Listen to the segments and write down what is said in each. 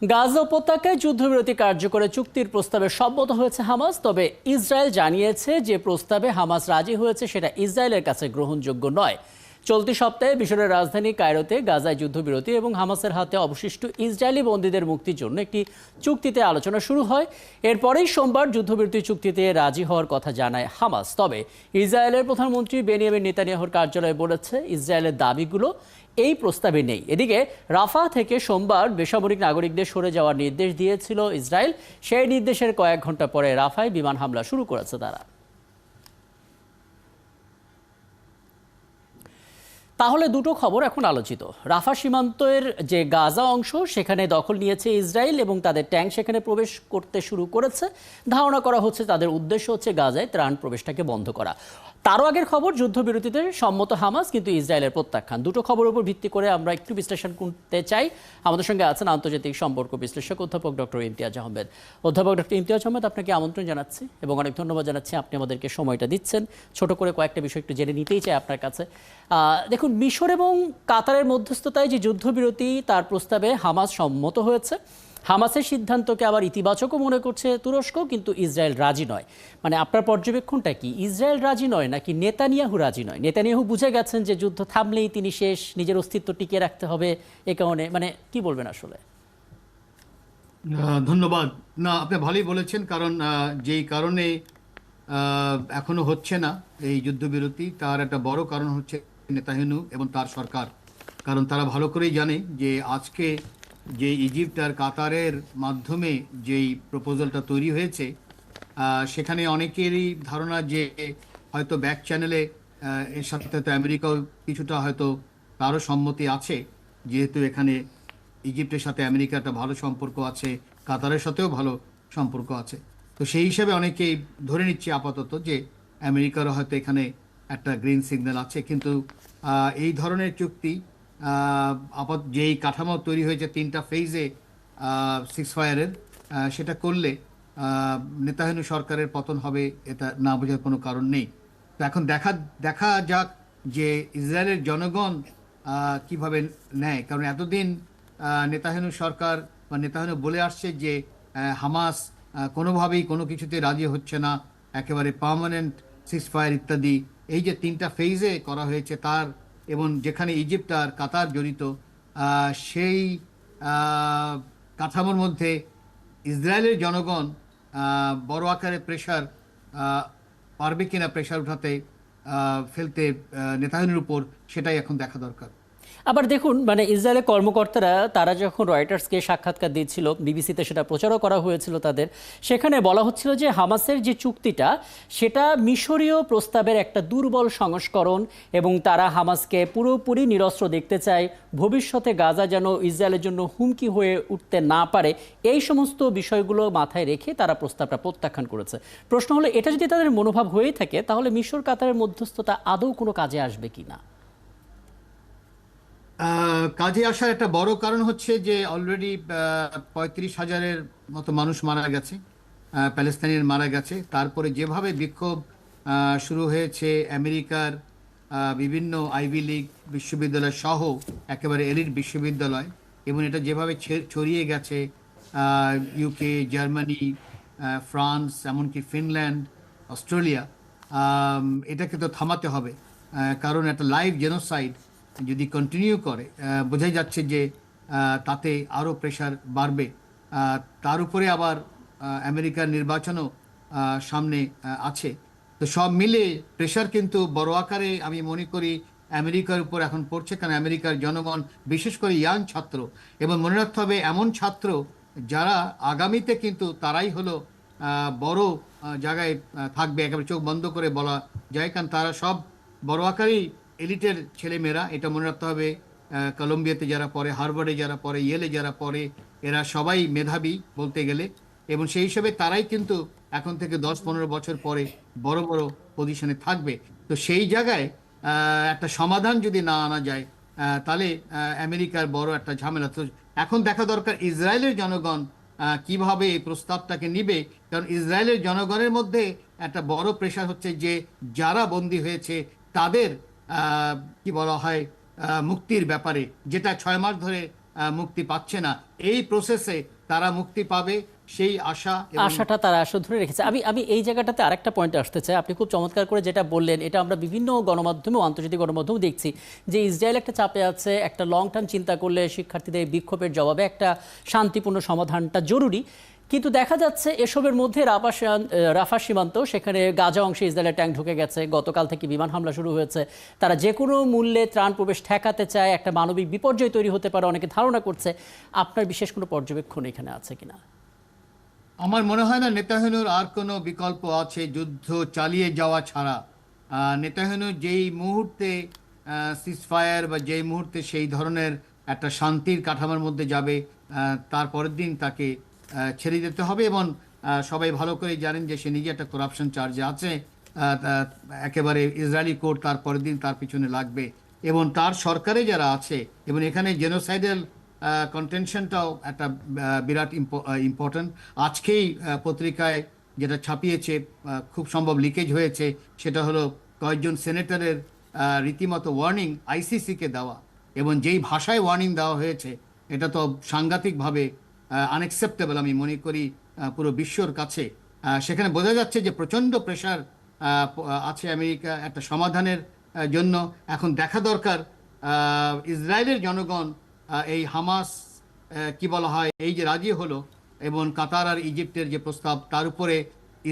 গাজা উপত্যকায় যুদ্ধবিরতি কার্যকরের চুক্তির প্রস্তাবে সম্মত হয়েছে হামাস। তবে ইসরায়েল জানিয়েছে যে প্রস্তাবে হামাস রাজি হয়েছে সেটা ইসরায়েলের কাছে গ্রহণযোগ্য নয়। চলতি সপ্তাহে মিশরের রাজধানী কায়রোতে গাজায় যুদ্ধবিরতি এবং হামাসের হাতে অবশিষ্ট ইসরায়েলি বন্দীদের মুক্তির জন্য একটি চুক্তিতে আলোচনা শুরু হয়। এরপরেই সোমবার যুদ্ধবিরতি চুক্তিতে রাজি হওয়ার কথা জানায় হামাস। তবে ইসরায়েলের প্রধানমন্ত্রী বেনিয়ামিন নেতানিয়াহুর কার্যালয় বলেছে ইসরায়েলের দাবিগুলো এই প্রস্তাবে নেই। এদিকে রাফা থেকে সোমবার বেসামরিক নাগরিকদের সরে যাওয়ার নির্দেশ দিয়েছিল ইসরায়েল। সেই নির্দেশের কয়েক ঘন্টা পরে রাফায় বিমান হামলা শুরু করেছে তারা। তাহলে দুটো খবর এখন আলোচিত। রাফা সীমান্তের যে গাজা অংশ সেখানে দখল নিয়েছে ইসরায়েল এবং তাদের ট্যাঙ্ক সেখানে প্রবেশ করতে শুরু করেছে। ধারণা করা হচ্ছে তাদের উদ্দেশ্য হচ্ছে গাজায় ত্রাণ প্রবেশটাকে বন্ধ করা। তারও আগের খবর, যুদ্ধবিরতিতে সম্মত হামাস কিন্তু ইসরায়েলের প্রত্যাখ্যান। দুটো খবরের উপর ভিত্তি করে আমরা একটু বিশ্লেষণ করতে চাই। আমাদের সঙ্গে আছেন আন্তর্জাতিক সম্পর্ক বিশ্লেষক অধ্যাপক ডক্টর ইমতিয়াজ আহমেদ। অধ্যাপক ডক্টর ইমতিয়াজ আহমেদ, আপনাকে আমন্ত্রণ জানাচ্ছি এবং অনেক ধন্যবাদ জানাচ্ছি আপনি আমাদেরকে সময়টা দিচ্ছেন। ছোট করে কয়েকটা বিষয় একটু জেনে নিতেই চাই আপনার কাছে। দেখুন, মিশর এবং কাতারের মধ্যস্থতায় যে যুদ্ধবিরতি তার প্রস্তাবে হামাস সম্মত হয়েছে। হামাসের সিদ্ধান্তকে আবার ইতিবাচকও মনে করছে তুরস্ক, কিন্তু ইসরায়েল রাজি নয়। মানে আপনার পর্যবেক্ষণটা কি, ইসরায়েল রাজি নয় নাকি নেতানিয়াহু রাজি নয়? নেতানিয়াহু বুঝে গেছেন যে যুদ্ধ থামলেই তিনি শেষ, নিজের অস্তিত্ব টিকিয়ে রাখতে হবে, এ কারণে মানে কি বলবেন আসলে? ধন্যবাদ। না, আপনি ভালোই বলেছেন, কারণ যেই কারণে এখনো হচ্ছে না এই যুদ্ধবিরতি, তার একটা বড় কারণ হচ্ছে নেতানিয়াহু এবং তার সরকার। কারণ তারা ভালো করেই জানে যে আজকে যে ইজিপ্ট আর কাতারের মাধ্যমে যেই প্রপোজালটা তৈরি হয়েছে, সেখানে অনেকেরই ধারণা যে হয়তো ব্যাক চ্যানেলে এর সাথে হয়তো আমেরিকাও কিছুটা হয়তো তারও সম্মতি আছে, যেহেতু এখানে ইজিপ্টের সাথে আমেরিকার একটা ভালো সম্পর্ক আছে, কাতারের সাথেও ভালো সম্পর্ক আছে। তো সেই হিসাবে অনেকেই ধরে নিচ্ছে আপাতত যে আমেরিকারও হয়তো এখানে একটা গ্রিন সিগন্যাল আছে। কিন্তু এই ধরনের চুক্তি যেই কাঠামো তৈরি হয়েছে তিনটা ফেজে সিক্স ফায়ারের, সেটা করলে নেতানিয়াহু সরকারের পতন হবে, এটা না বোঝার কোনো কারণ নেই। তো এখন দেখা দেখা যাক যে ইসরায়েলের জনগণ কিভাবে নেয়। কারণ এতদিন নেতানিয়াহু সরকার বা নেতানিয়াহু বলে আসছে যে হামাস কোনোভাবেই কোনো কিছুতে রাজি হচ্ছে না, একেবারে পার্মানেন্ট সিক্স ফায়ার ইত্যাদি। এই যে তিনটা ফেজে করা হয়েছে তার, এবং যেখানে ইজিপ্ট আর কাতার জড়িত, সেই কাঠামোর মধ্যে ইসরায়েলের জনগণ বড় আকারে প্রেশার পারবে কিনা, প্রেশার উঠাতে ফেলতে নেতানিয়াহুর উপর, সেটাই এখন দেখা দরকার। আবার দেখুন, মানে ইসরায়েলের কর্মকর্তারা তারা যখন রয়টার্সকে সাক্ষাৎকার দিচ্ছিল, বিবিসিতে সেটা প্রচারও করা হয়েছিল তাদের, সেখানে বলা হচ্ছিল যে হামাসের যে চুক্তিটা সেটা মিশরীয় প্রস্তাবের একটা দুর্বল সংস্করণ এবং তারা হামাসকে পুরোপুরি নিরস্ত্র দেখতে চায়, ভবিষ্যতে গাজা যেন ইসরায়েলের জন্য হুমকি হয়ে উঠতে না পারে, এই সমস্ত বিষয়গুলো মাথায় রেখে তারা প্রস্তাবটা প্রত্যাখ্যান করেছে। প্রশ্ন হলো, এটা যদি তাদের মনোভাব হয়েই থাকে তাহলে মিশর কাতারের মধ্যস্থতা আদৌ কোনো কাজে আসবে কি না? কাজে আসার একটা বড় কারণ হচ্ছে যে অলরেডি 35,000-এর মতো মানুষ মারা গেছে, প্যালেস্তানিয়ান মারা গেছে। তারপরে যেভাবে বিক্ষোভ শুরু হয়েছে আমেরিকার বিভিন্ন আইভি লীগ বিশ্ববিদ্যালয় সহ একেবারে এলিট বিশ্ববিদ্যালয়, এবং এটা যেভাবে ছড়িয়ে গেছে ইউকে, জার্মানি, ফ্রান্স, এমনকি ফিনল্যান্ড, অস্ট্রেলিয়া, এটাকে তো থামাতে হবে। কারণ একটা লাইভ জেনোসাইড যদি কন্টিনিউ করে, বোঝাই যাচ্ছে যে তাতে আরও প্রেশার বাড়বে। তার উপরে আবার আমেরিকার নির্বাচনও সামনে আছে। তো সব মিলে প্রেশার কিন্তু বড় আকারে আমি মনে করি আমেরিকার উপর এখন পড়ছে, কারণ আমেরিকার জনগণ, বিশেষ করে ইয়াং ছাত্র, এবং মনে রাখতে হবে এমন ছাত্র যারা আগামীতে কিন্তু তারাই হলো বড় জায়গায় থাকবে, একেবারে চোখ বন্ধ করে বলা যায়, কারণ তারা সব বড় আকারেই এলিটের ছেলেমেয়েরা। এটা মনে রাখতে হবে, কলম্বিয়াতে যারা পড়ে, হার্ভার্ডে যারা পড়ে, ইয়েলে যারা পড়ে, এরা সবাই মেধাবী বলতে গেলে, এবং সেই হিসেবে তারাই কিন্তু এখন থেকে 10-15 বছর পরে বড় বড় পজিশনে থাকবে। তো সেই জায়গায় একটা সমাধান যদি না আনা যায়, তাহলে আমেরিকার বড় একটা ঝামেলা। তো এখন দেখা দরকার ইসরায়েলের জনগণ কিভাবে এই প্রস্তাবটাকে নিবে। কারণ ইসরায়েলের জনগণের মধ্যে একটা বড় প্রেশার হচ্ছে যে যারা বন্দী হয়েছে তাদের কি বলা হয় মুক্তির ব্যাপারে, যেটা 6 মাস ধরে মুক্তি পাচ্ছে না, এই প্রসেসে তারা মুক্তি পাবে সেই আশা আশাটা তারা আসলে ধরে রেখেছে। আমি আমি এই জায়গাটাতে আরেকটা পয়েন্টে আসতে চাই। আপনি খুব চমৎকার করে যেটা বললেন, এটা আমরা বিভিন্ন গণমাধ্যমে ও আন্তর্জাতিক গণমাধ্যমে দেখছি যে ইসরায়েল একটা চাপে আছে, একটা লং টার্ম চিন্তা করলে শিক্ষার্থীদের এই বিক্ষোভের জবাবে একটা শান্তিপূর্ণ সমাধানটা জরুরি। কিন্তু দেখা যাচ্ছে এসবের মধ্যে রাফা সীমান্ত, সেখানে গাজা অংশে ইসরায়েলের ট্যাঙ্ক ঢুকে গেছে, গতকাল থেকে বিমান হামলা শুরু হয়েছে। তারা যে কোনো মূল্যে ত্রাণ প্রবেশ ঠেকাতে চায়, একটা মানবিক বিপর্যয় তৈরি হতে পারে অনেকে ধারণা করছে। আপনার বিশেষ কোনো পর্যবেক্ষণ এখানে আছে কিনা? আমার মনে হয় না নেতানিয়াহুর আর কোনো বিকল্প আছে যুদ্ধ চালিয়ে যাওয়া ছাড়া। নেতানিয়াহু যেই মুহূর্তে সিজফায়ার বা যেই মুহূর্তে সেই ধরনের একটা শান্তির কাঠামোর মধ্যে যাবে, তার পরের দিন তাকে ছেড়ে দিতে হবে। এবং সবাই ভালো করে জানেন যে সে নিজে একটা করাপশন চার্জে আছে। একেবারে ইসরায়েলি কোর্ট তার পরের দিন তার পিছনে লাগবে, এবং তার সরকারে যারা আছে, এবং এখানে জেনোসাইডাল কন্টেনশনটাও একটা বিরাট ইম্পর্ট্যান্ট। আজকেই পত্রিকায় যেটা ছাপিয়েছে, খুব সম্ভব লিকেজ হয়েছে, সেটা হলো কয়েকজন সেনেটরের রীতিমতো ওয়ার্নিং আইসিসিকে দেওয়া, এবং যেই ভাষায় ওয়ার্নিং দেওয়া হয়েছে এটা তো সাংঘাতিকভাবে আনএক্সেপ্টেবল আমি মনে করি পুরো বিশ্বর কাছে। সেখানে বোঝা যাচ্ছে যে প্রচণ্ড প্রেশার আছে আমেরিকা একটা সমাধানের জন্য। এখন দেখা দরকার ইসরায়েলের জনগণ এই হামাস কি বলা হয় এই যে রাজি হলো, এবং কাতার আর ইজিপ্টের যে প্রস্তাব, তার উপরে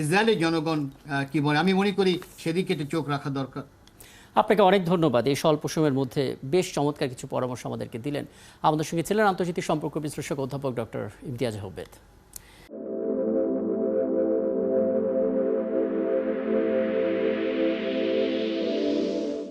ইসরায়েলের জনগণ কি বলে, আমি মনে করি সেদিকে একটু চোখ রাখা দরকার। আপনাকে অনেক ধন্যবাদ। এই স্বল্প সময়ের মধ্যে বেশ চমৎকার কিছু পরামর্শ আমাদেরকে দিলেন। আমাদের সঙ্গে ছিলেন আন্তর্জাতিক সম্পর্ক বিশ্লেষক অধ্যাপক ডক্টর ইমতিয়াজ আহমেদ।